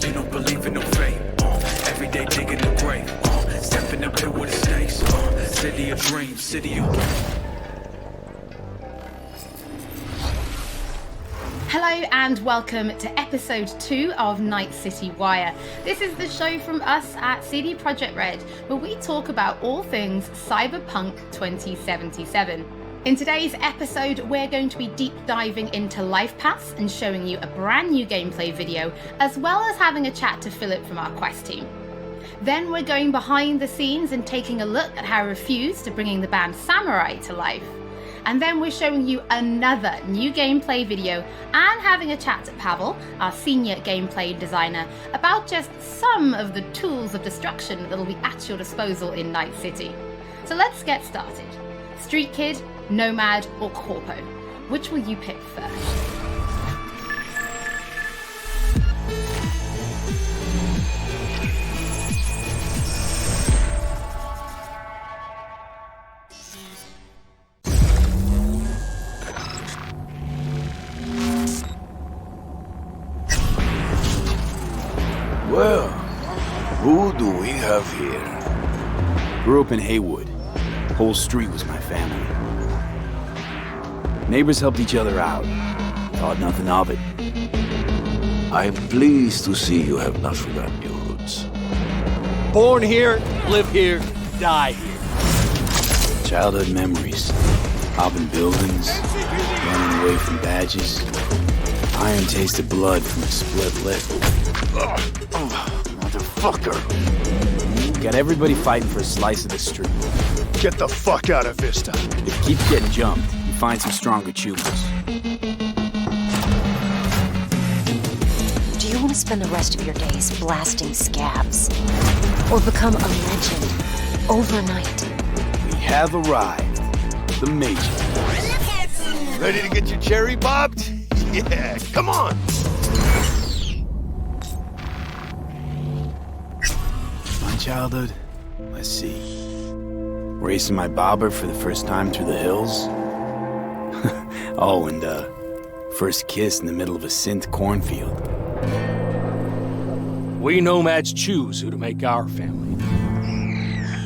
You don't believe in no fate. Every day digging the grave. Stepping up here with the stakes. City of dreams, city of... Hello and welcome to episode 2 of Night City Wire. This is the show from us at CD Projekt Red, where we talk about all things Cyberpunk 2077. In today's episode, we're going to be deep diving into Life Paths and showing you a brand new gameplay video, as well as having a chat to Philip from our Quest team. Then we're going behind the scenes and taking a look at how Refused are bringing the band Samurai to life. And then we're showing you another new gameplay video and having a chat to Pavel, our senior gameplay designer, about just some of the tools of destruction that will be at your disposal in Night City. So let's get started. Street Kid, Nomad, or Corpo? Which will you pick first? Well, who do we have here? Grew up in Haywood. Whole street was my family. Neighbors helped each other out. Thought nothing of it. I'm pleased to see you have not forgotten your roots. Born here, live here, die here. Childhood memories. Hopping buildings, running away from badges. Iron tasted blood from a split lip. Motherfucker! Got everybody fighting for a slice of the street. Get the fuck out of Vista. If you keep getting jumped, you find some stronger choopers. Do you want to spend the rest of your days blasting scabs? Or become a legend overnight? We have arrived. The Major. Ready to get your cherry bobbed? Yeah, come on! My childhood? Let's see. Racing my bobber for the first time through the hills. Oh, and first kiss in the middle of a synth cornfield. We nomads choose who to make our family.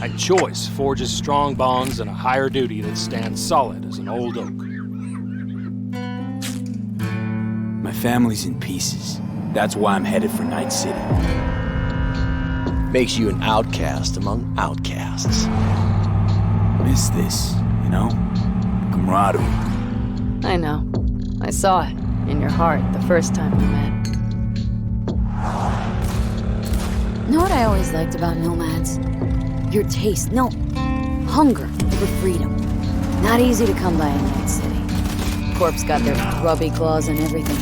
And choice forges strong bonds and a higher duty that stands solid as an old oak. My family's in pieces. That's why I'm headed for Night City. Makes you an outcast among outcasts. Miss this, you know? Camaraderie. I know. I saw it in your heart the first time we met. Know what I always liked about nomads? Your taste, no, hunger for freedom. Not easy to come by in Night City. Corp's got their grubby claws and everything.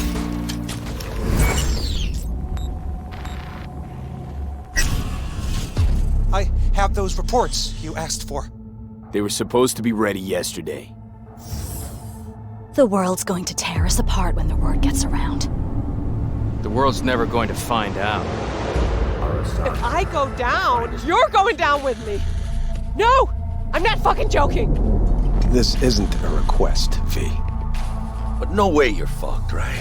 I have those reports you asked for. They were supposed to be ready yesterday. The world's going to tear us apart when the word gets around. The world's never going to find out. If I go down, you're going down with me. No! I'm not fucking joking! This isn't a request, V. But no way you're fucked, right?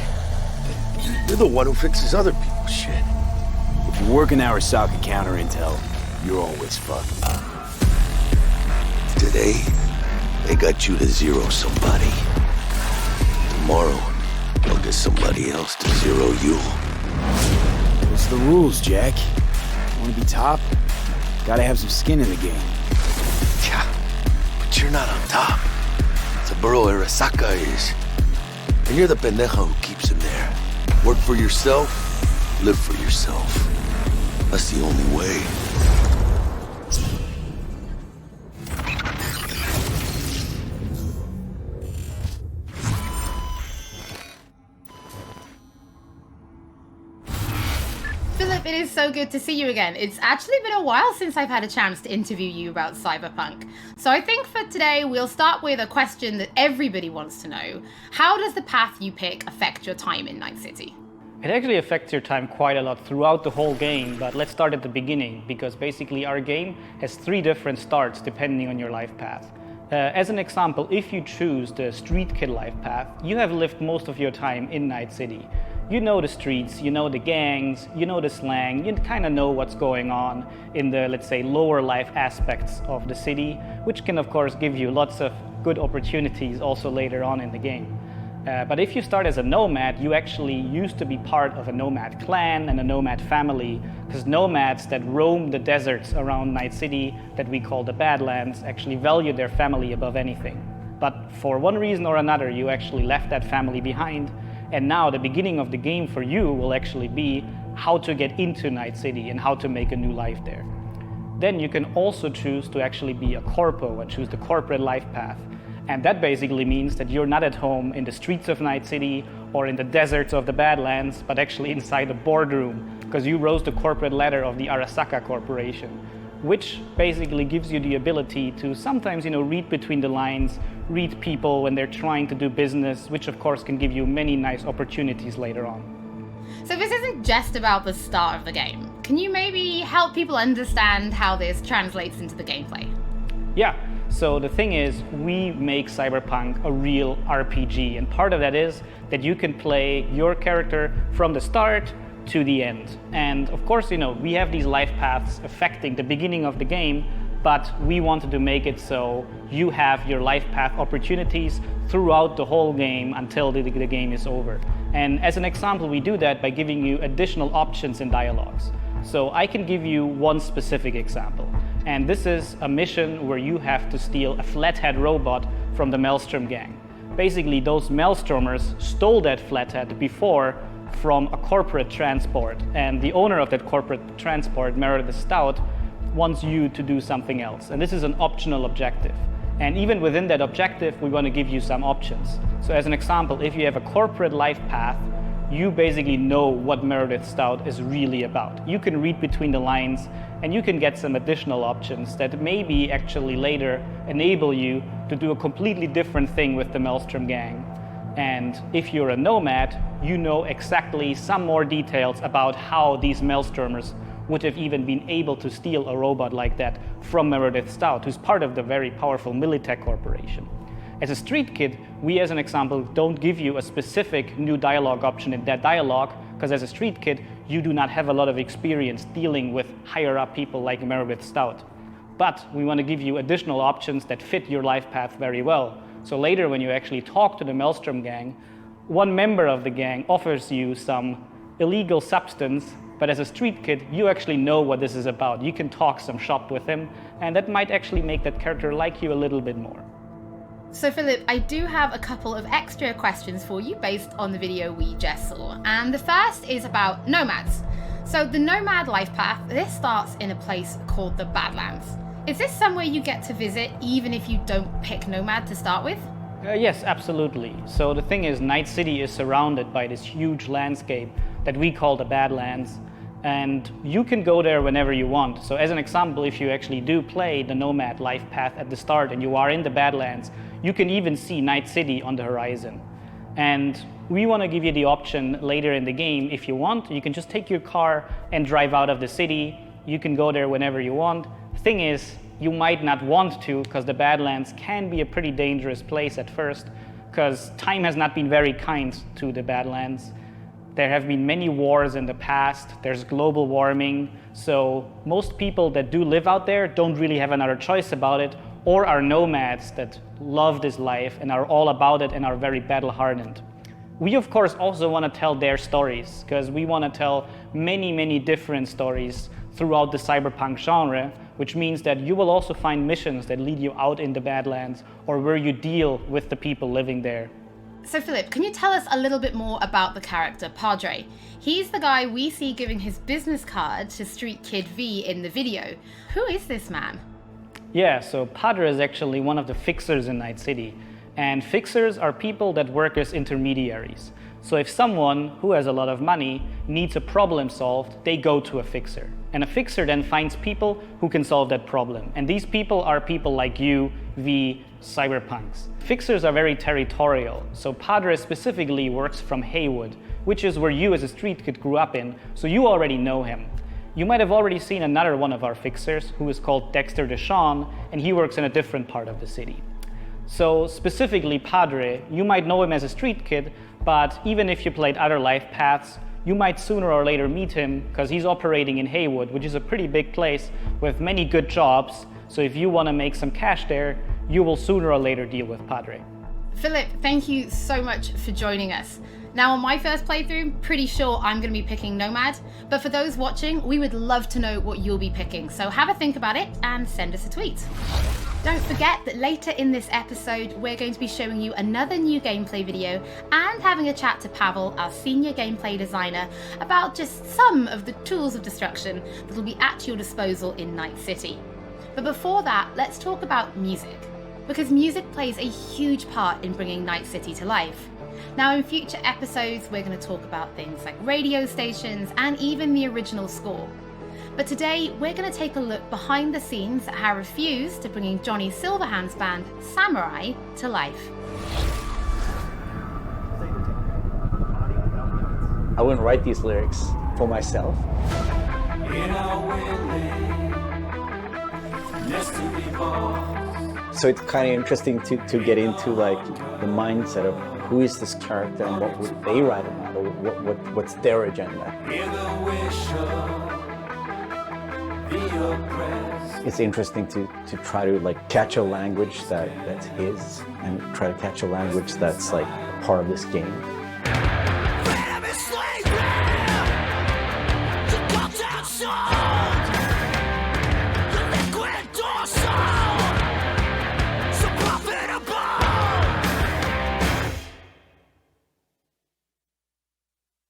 You're the one who fixes other people's shit. If you work in Arasaka counter intel, you're always fucked. Today, They got you to zero somebody. Tomorrow, they'll get somebody else to zero you. What's the rules, Jack? Wanna be top? Gotta have some skin in the game. Yeah, but you're not on top. Saburo Arasaka is. And you're the pendeja who keeps him there. Work for yourself, live for yourself. That's the only way. Philip, it is so good to see you again. It's actually been a while since I've had a chance to interview you about Cyberpunk. So I think for today, we'll start with a question that everybody wants to know. How does the path you pick affect your time in Night City? It actually affects your time quite a lot throughout the whole game, but let's start at the beginning, because basically our game has 3 different starts depending on your life path. As an example, if you choose the street kid life path, you have lived most of your time in Night City. You know the streets, you know the gangs, you know the slang, you kind of know what's going on in the, let's say, lower life aspects of the city, which can of course give you lots of good opportunities also later on in the game. But if you start as a nomad, you actually used to be part of a nomad clan and a nomad family, because nomads that roam the deserts around Night City, that we call the Badlands, actually value their family above anything. But for one reason or another, you actually left that family behind, and now the beginning of the game for you will actually be how to get into Night City and how to make a new life there. Then you can also choose to actually be a corpo and choose the corporate life path. And that basically means that you're not at home in the streets of Night City or in the deserts of the Badlands, but actually inside a boardroom, because you rose the corporate ladder of the Arasaka Corporation, which basically gives you the ability to sometimes, read between the lines, read people when they're trying to do business, which of course can give you many nice opportunities later on. So this isn't just about the start of the game. Can you maybe help people understand how this translates into the gameplay? Yeah. So the thing is, we make Cyberpunk a real RPG, and part of that is that you can play your character from the start to the end. And of course, we have these life paths affecting the beginning of the game, but we wanted to make it so you have your life path opportunities throughout the whole game until the game is over. And as an example, we do that by giving you additional options in dialogues. So I can give you one specific example. And this is a mission where you have to steal a flathead robot from the Maelstrom gang. Basically, those Maelstromers stole that flathead before from a corporate transport. And the owner of that corporate transport, Meredith Stout, wants you to do something else. And this is an optional objective. And even within that objective, we want to give you some options. So as an example, if you have a corporate life path, you basically know what Meredith Stout is really about. You can read between the lines and you can get some additional options that maybe actually later enable you to do a completely different thing with the Maelstrom gang. And if you're a nomad, you know exactly some more details about how these Maelstromers would have even been able to steal a robot like that from Meredith Stout, who's part of the very powerful Militech Corporation. As a street kid, we as an example don't give you a specific new dialogue option in that dialogue, because as a street kid, you do not have a lot of experience dealing with higher up people like Meredith Stout. But we want to give you additional options that fit your life path very well. So later when you actually talk to the Maelstrom gang, one member of the gang offers you some illegal substance, but as a street kid, you actually know what this is about. You can talk some shop with him, and that might actually make that character like you a little bit more. So Philip, I do have a couple of extra questions for you based on the video we just saw. And the first is about nomads. So the nomad life path, this starts in a place called the Badlands. Is this somewhere you get to visit even if you don't pick nomad to start with? Yes, absolutely. So the thing is, Night City is surrounded by this huge landscape that we call the Badlands. And you can go there whenever you want. So as an example, if you actually do play the nomad life path at the start and you are in the Badlands, you can even see Night City on the horizon. And we want to give you the option later in the game, if you want, you can just take your car and drive out of the city. You can go there whenever you want. Thing is, you might not want to, because the Badlands can be a pretty dangerous place at first, because time has not been very kind to the Badlands. There have been many wars in the past, there's global warming, so most people that do live out there don't really have another choice about it, or are nomads that love this life and are all about it and are very battle-hardened. We, of course, also want to tell their stories, because we want to tell many, many different stories throughout the cyberpunk genre, which means that you will also find missions that lead you out in the Badlands or where you deal with the people living there. So Philip, can you tell us a little bit more about the character Padre? He's the guy we see giving his business card to Street Kid V in the video. Who is this man? Yeah, so Padre is actually one of the fixers in Night City. And fixers are people that work as intermediaries. So if someone who has a lot of money needs a problem solved, they go to a fixer. And a fixer then finds people who can solve that problem. And these people are people like you, V, cyberpunks. Fixers are very territorial. So Padre specifically works from Haywood, which is where you as a street kid grew up in, so you already know him. You might have already seen another one of our fixers, who is called Dexter Deshawn, and he works in a different part of the city. So specifically Padre, you might know him as a street kid, but even if you played other life paths, you might sooner or later meet him because he's operating in Haywood, which is a pretty big place with many good jobs. So if you want to make some cash there, you will sooner or later deal with Padre. Philip, thank you so much for joining us. Now, on my first playthrough, pretty sure I'm going to be picking Nomad, but for those watching, we would love to know what you'll be picking, so have a think about it and send us a tweet. Don't forget that later in this episode, we're going to be showing you another new gameplay video and having a chat to Pavel, our senior gameplay designer, about just some of the tools of destruction that will be at your disposal in Night City. But before that, let's talk about music, because music plays a huge part in bringing Night City to life. Now, in future episodes, we're going to talk about things like radio stations and even the original score. But today, we're going to take a look behind the scenes at how refused to bringing Johnny Silverhand's band, Samurai, to life. I wouldn't write these lyrics for myself. So it's kind of interesting to get into like the mindset of who is this character and what would they write about, or what's their agenda. It's interesting to try to like catch a language that's his and try to catch a language that's like a part of this game.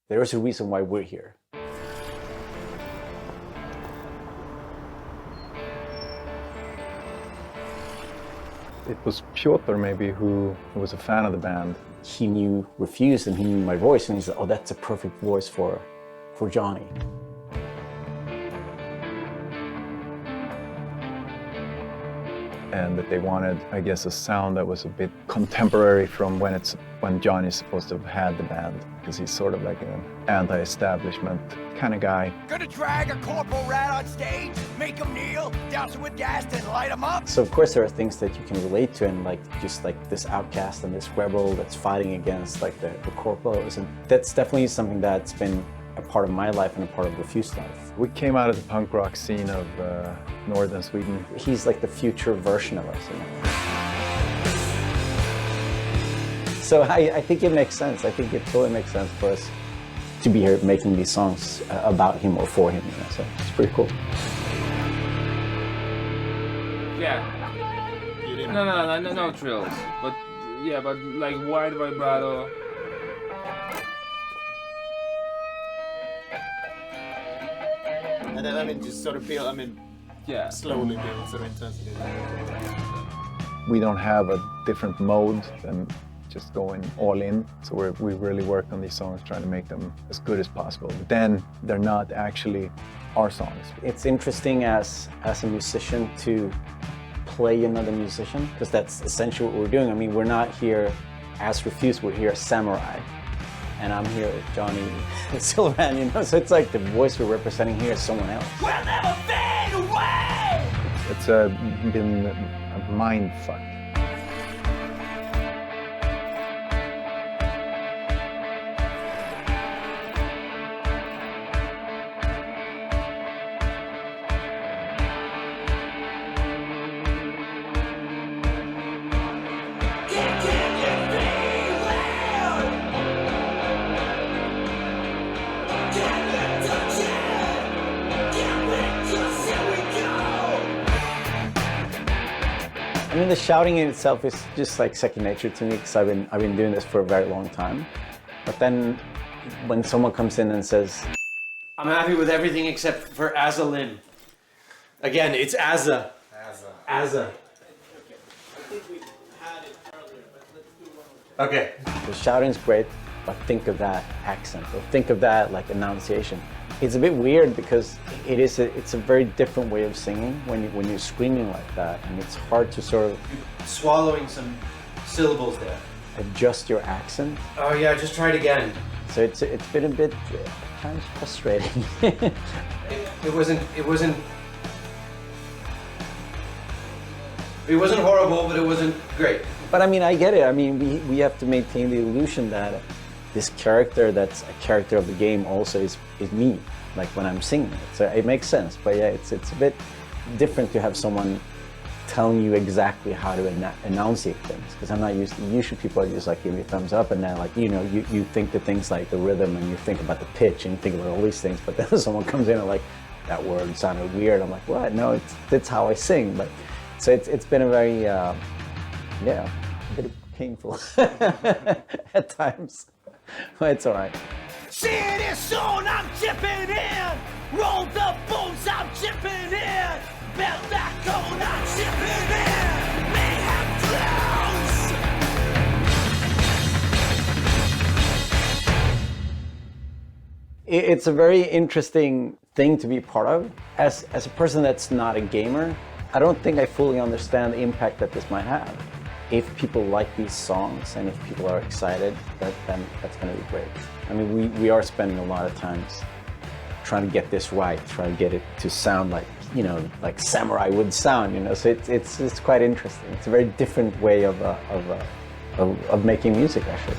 There's a reason why we're here. It was Piotr maybe who was a fan of the band. He knew Refused and he knew my voice and he said, oh, that's a perfect voice for Johnny. And that they wanted, I guess, a sound that was a bit contemporary from when Johnny's supposed to have had the band, because he's sort of like an anti-establishment kind of guy. Gonna drag a corporal rat on stage, make him kneel, douse him with gas, then light him up. So of course there are things that you can relate to, and like just like this outcast and this rebel that's fighting against like the corporals, and that's definitely something that's been a part of my life and a part of Refused life. We came out of the punk rock scene of northern Sweden. He's like the future version of us, you know? So I think it makes sense. I think it totally makes sense for us to be here making these songs about him or for him, you know? So it's pretty cool. Yeah. No trills. But yeah, but like wide vibrato. And then, I mean, just sort of build, yeah, slowly build sort of intensity. We don't have a different mode than just going all in. So we really work on these songs, trying to make them as good as possible. But then they're not actually our songs. It's interesting as a musician to play another musician, because that's essentially what we're doing. I mean, we're not here as Refused, we're here as Samurai. And I'm here with Johnny Silverhand, you know? So it's like the voice we're representing here is someone else. We'll never fade away! It's been a mind fuck. mean, the shouting in itself is just like second nature to me because I've been doing this for a very long time. But then when someone comes in and says, I'm happy with everything except for Azza Lynn. Again, it's Azza. Azza. Okay. The shouting's great, but think of that accent, or think of that like enunciation. It's a bit weird because it's a very different way of singing when you're screaming like that, and it's hard to sort of Swallowing some syllables there. adjust your accent. Oh yeah, just try it again. So it's been a bit kind of frustrating. It wasn't horrible, but it wasn't great. But I mean, I get it. I mean, we have to maintain the illusion that this character that's a character of the game also is me, like when I'm singing it. So it makes sense. But yeah, it's a bit different to have someone telling you exactly how to enunciate things, because I'm not used to, usually people are just like give me a thumbs up and then like, you know, you think the things like the rhythm and you think about the pitch and you think about all these things, but then someone comes in and like, that word sounded weird. I'm like, what? No, that's how I sing. But so it's been a very, yeah, a bit painful at times, but it's all right. See this zone, I'm chipping in. Roll the bones, I'm chipping in. Belt that cone, I'm chipping in. Mayhem clowns. It's a very interesting thing to be part of. As a person that's not a gamer, I don't think I fully understand the impact that this might have. If people like these songs and if people are excited, then that's going to be great. I mean, we are spending a lot of times trying to get this right, trying to get it to sound like, you know, like Samurai would sound, you know. So it's quite interesting. It's a very different way of making music, actually.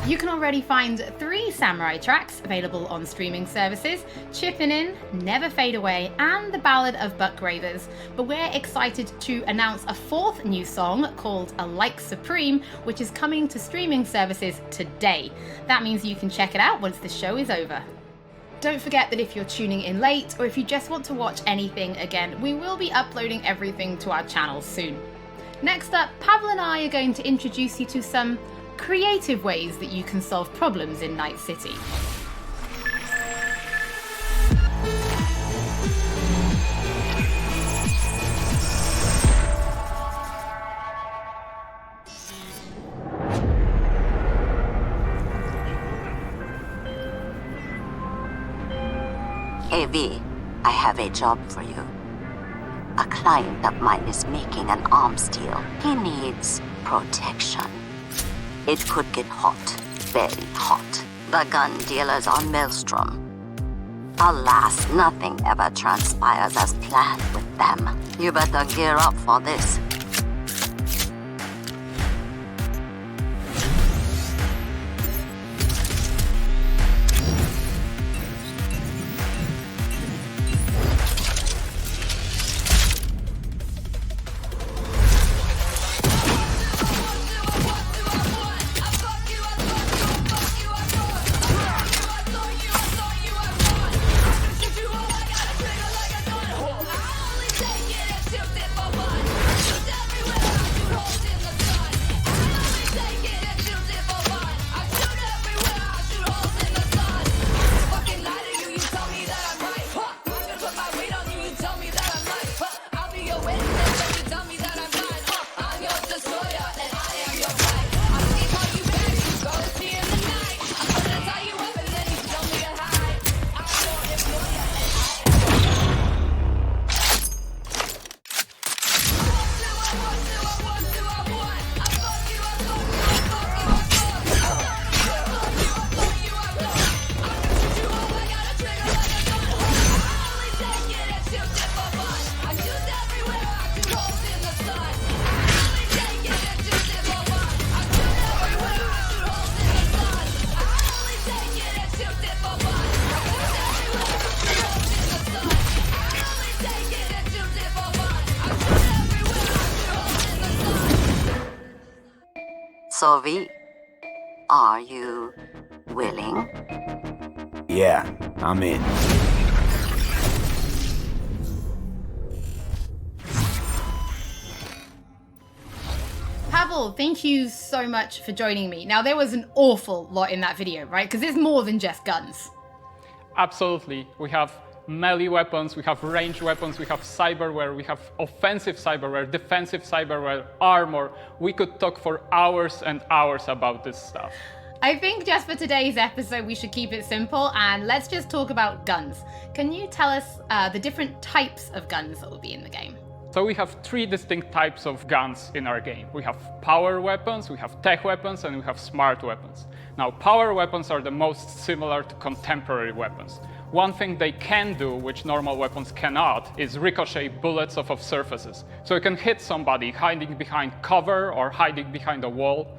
You can already find 3 Samurai tracks available on streaming services: Chippin' In, Never Fade Away, and The Ballad of Buck Ravers. But we're excited to announce a 4th new song called A Like Supreme, which is coming to streaming services today. That means you can check it out once the show is over. Don't forget that if you're tuning in late, or if you just want to watch anything again, we will be uploading everything to our channel soon. Next up, Pavel and I are going to introduce you to some creative ways that you can solve problems in Night City. Hey V, I have a job for you. A client of mine is making an arms deal. He needs protection. It could get hot, very hot. The gun dealers are Maelstrom. Alas, nothing ever transpires as planned with them. You better gear up for this. So V, are you willing? Yeah, I'm in. Pavel, thank you so much for joining me. Now, there was an awful lot in that video, right? Because it's more than just guns. Absolutely. We have melee weapons, we have ranged weapons, we have cyberware, we have offensive cyberware, defensive cyberware, armor. We could talk for hours and hours about this stuff. I think just for today's episode, we should keep it simple and let's just talk about guns. Can you tell us the different types of guns that will be in the game? So we have three distinct types of guns in our game. We have power weapons, we have tech weapons, and we have smart weapons. Now, power weapons are the most similar to contemporary weapons. One thing they can do, which normal weapons cannot, is ricochet bullets off of surfaces. So you can hit somebody hiding behind cover or hiding behind a wall.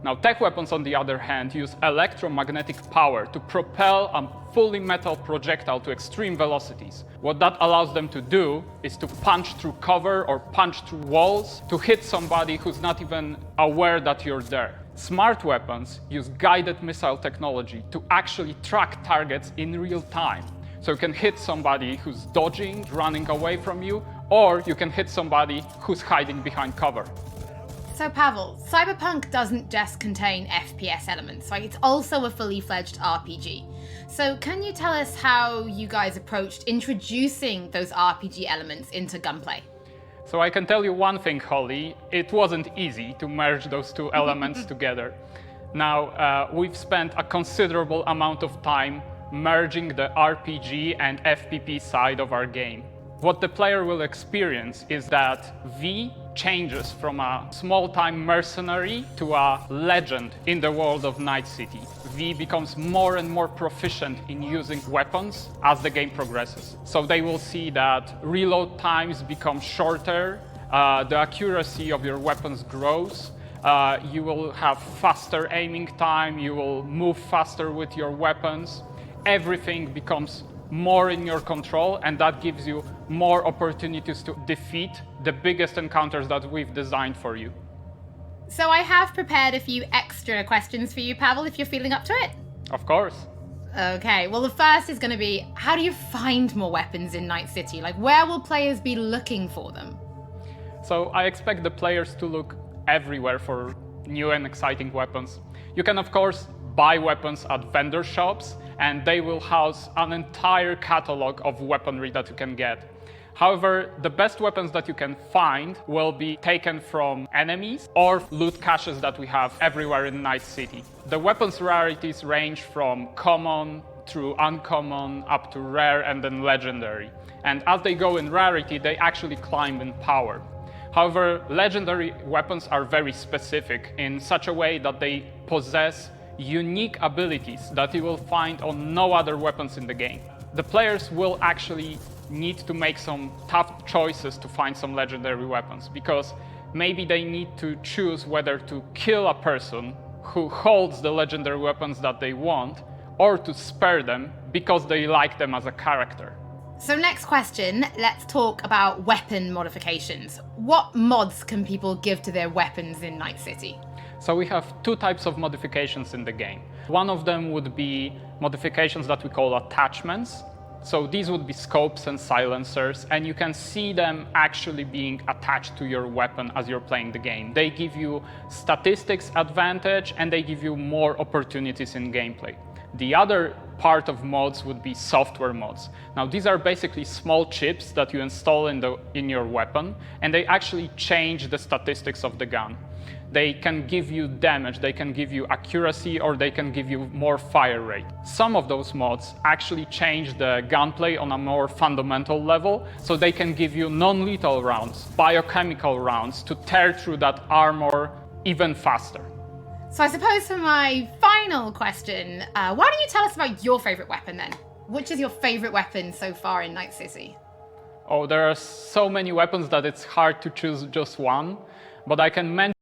Now, tech weapons, on the other hand, use electromagnetic power to propel a fully metal projectile to extreme velocities. What that allows them to do is to punch through cover or punch through walls to hit somebody who's not even aware that you're there. Smart weapons use guided missile technology to actually track targets in real time. So you can hit somebody who's dodging, running away from you, or you can hit somebody who's hiding behind cover. So Pavel, Cyberpunk doesn't just contain FPS elements, right? It's also a fully fledged RPG. So can you tell us how you guys approached introducing those RPG elements into gunplay? So I can tell you one thing, Holly, it wasn't easy to merge those two elements together. Now, we've spent a considerable amount of time merging the RPG and FPP side of our game. What the player will experience is that V changes from a small-time mercenary to a legend in the world of Night City. V becomes more and more proficient in using weapons as the game progresses. So they will see that reload times become shorter, the accuracy of your weapons grows, you will have faster aiming time, you will move faster with your weapons. Everything becomes more in your control, and that gives you more opportunities to defeat the biggest encounters that we've designed for you. So I have prepared a few extra questions for you, Pavel, if you're feeling up to it. Of course. Okay, well the first is going to be, how do you find more weapons in Night City? Like, where will players be looking for them? So I expect the players to look everywhere for new and exciting weapons. You can, of course, buy weapons at vendor shops, and they will house an entire catalog of weaponry that you can get. However, the best weapons that you can find will be taken from enemies or loot caches that we have everywhere in Night City. The weapons rarities range from common through uncommon up to rare and then legendary. And as they go in rarity, they actually climb in power. However, legendary weapons are very specific in such a way that they possess unique abilities that you will find on no other weapons in the game. The players will actually need to make some tough choices to find some legendary weapons, because maybe they need to choose whether to kill a person who holds the legendary weapons that they want, or to spare them because they like them as a character. So next question, let's talk about weapon modifications. What mods can people give to their weapons in Night City? So we have two types of modifications in the game. One of them would be modifications that we call attachments. So these would be scopes and silencers, and you can see them actually being attached to your weapon as you're playing the game. They give you statistics advantage, and they give you more opportunities in gameplay. The other part of mods would be software mods. Now, these are basically small chips that you install in your weapon, and they actually change the statistics of the gun. They can give you damage, they can give you accuracy, or they can give you more fire rate. Some of those mods actually change the gunplay on a more fundamental level, so they can give you non-lethal rounds, biochemical rounds, to tear through that armor even faster. So I suppose for my final question, why don't you tell us about your favorite weapon then? Which is your favorite weapon so far in Night City? Oh, there are so many weapons that it's hard to choose just one, but I can mention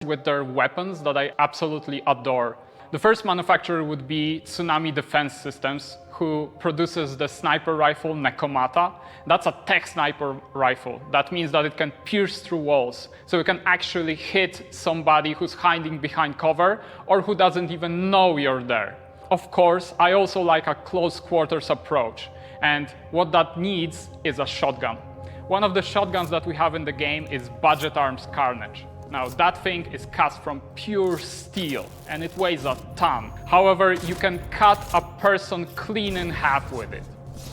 with their weapons that I absolutely adore. The first manufacturer would be Tsunami Defense Systems, who produces the sniper rifle Nekomata. That's a tech sniper rifle. That means that it can pierce through walls. So you can actually hit somebody who's hiding behind cover or who doesn't even know you're there. of course, I also like a close quarters approach. And what that needs is a shotgun. One of the shotguns that we have in the game is Budget Arms Carnage. Now, that thing is cast from pure steel, and it weighs a ton. However, you can cut a person clean in half with it.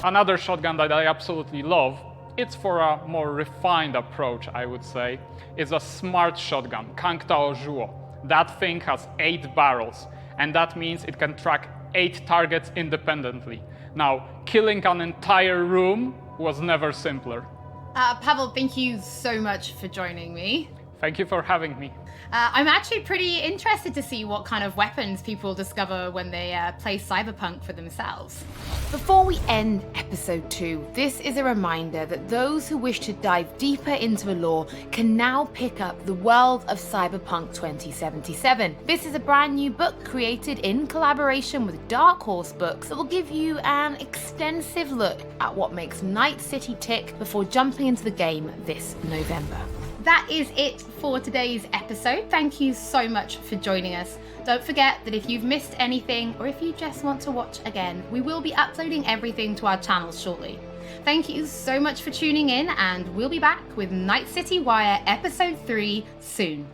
Another shotgun that I absolutely love, it's for a more refined approach, I would say, is a smart shotgun, Kangtao Zhuo. That thing has 8 barrels, and that means it can track 8 targets independently. Now, killing an entire room was never simpler. Pavel, thank you so much for joining me. Thank you for having me. I'm actually pretty interested to see what kind of weapons people discover when they play Cyberpunk for themselves. Before we end episode 2, this is a reminder that those who wish to dive deeper into the lore can now pick up The World of Cyberpunk 2077. This is a brand new book created in collaboration with Dark Horse Books that will give you an extensive look at what makes Night City tick before jumping into the game this November. That is it for today's episode. Thank you so much for joining us. Don't forget that if you've missed anything or if you just want to watch again, we will be uploading everything to our channels shortly. Thank you so much for tuning in, and we'll be back with Night City Wire Episode 3 soon.